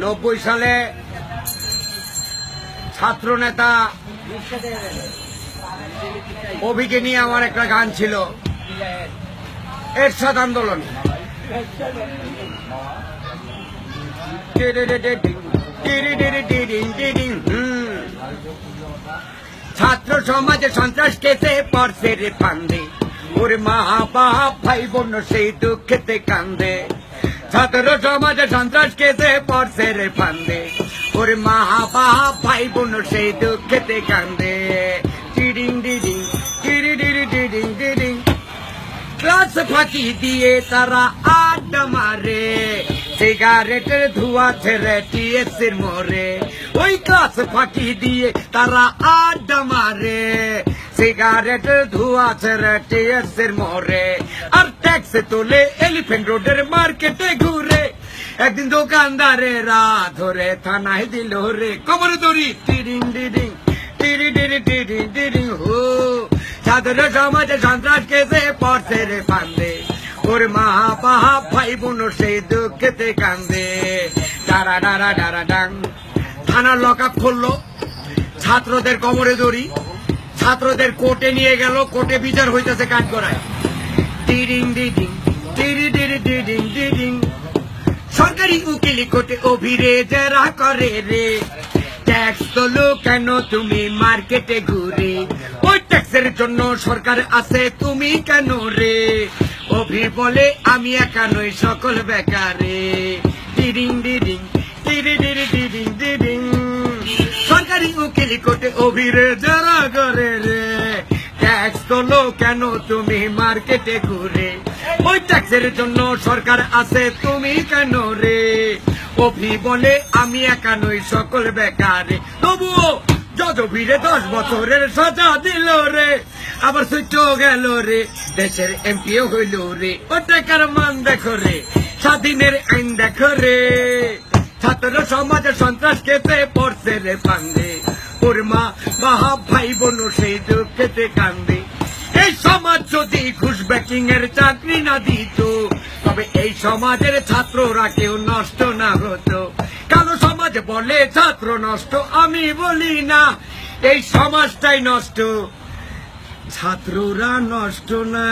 90 সালে ছাত্র নেতা অভিকে নিয়ে আমার একটা গান ছিল, এরশাদ আন্দোলন। ছাত্র সমাজে সন্ত্রাস কেসে পড়ছে রে ফান্দে, ওরে মা বাপ ভাই বোন সেই দুঃখেতে কান্দে। ছাত্র সমাজে সন্ত্রাস কেসে পড়ছে রে ফান্দে, ওরে মা বাপ ভাই বোন সেই দুঃখেতে কান্দে। টিডিং ডিডিং টিরি ডিরি ডিডিং ডিডিং, ক্লাস ফাঁকি দিয়ে তারা আড্ডা মারে, সিগারেটের ধোঁয়া ছেড়ে টিএসির মোড়ে। ওই ক্লাস ফাঁকি দিয়ে তারা আড্ডা মারে, সিগারেটের ধোঁয়া ছেড়ে টিএসির মোড়ে। আর ট্যাক্স তোলে এলিফ্যান্ট রোডের মার্কেটে ঘুরে। একদিন দোকানদারেরা ধরে থানায় দিল রে কবর দড়ি। টিডিং ডিডিং টিরি ডিরি ডিডিং ডিডিং হো, ছাত্র সমাজে সন্ত্রাস কেসে পড়ছে রে ফান্দে, ওর মা বাপ ভাই বোন সেই দুঃখেতে কান্দে। ডারা ডারা ডারা ডাং, থানার লকআপ খুললো, ছাত্রদের কোমরে দড়ি, ছাত্রদের কোর্টে নিয়ে গেল, কোর্টে বিচার হইতেছে কাঠগড়ায়। ডিডিং ডিডিং টিরি ডিরি ডিডিং ডিডিং, সরকারি উকিলি কোর্টে অভিরে জেরা করে রে। ট্যাক্স তোলো কেন তুমি মার্কেটে ঘুরে, ওই ট্যাক্সের জন্য সরকার আছে তুমি কেন রে। অভি বলে আমি একা নই সকল বেকারে। ডিডিং ডিডিং টিরি ডিরি ডিডিং ডিডিং, সরকারি উকিলি কোর্টে অভিরে যারা করে রে। ট্যাক্স তোলো কেন তুমি মার্কেটে ঘুরে, ওই ট্যাক্সের জন্য সরকার আছে তুমি কেন রে। অভি বলে আমি একা নই সকল বেকারে। তবুও যত ভিড়ে 10 বছরের সাজা দিল রে, আবার সুইচ গেল রে, দেশের এমপিও হইল রে। ও টাকার মান দেখো রে, স্বাধীনের আইন দেখো রে। ছাত্র সমাজে সন্ত্রাস কেসে পড়ছে রে ফান্দে, ওর মা বাপ ভাই বোন সেই দুঃখেতে কান্দে। এই সমাজ যদি ঘুষ ব্যাকিং এর চাকরি না দিত, তবে এই সমাজের ছাত্ররা কেউ নষ্ট না হতো। কালো সমাজ বলে ছাত্র নষ্ট, আমি বলি না, এই সমাজটাই নষ্ট, ছাত্ররা নষ্ট না।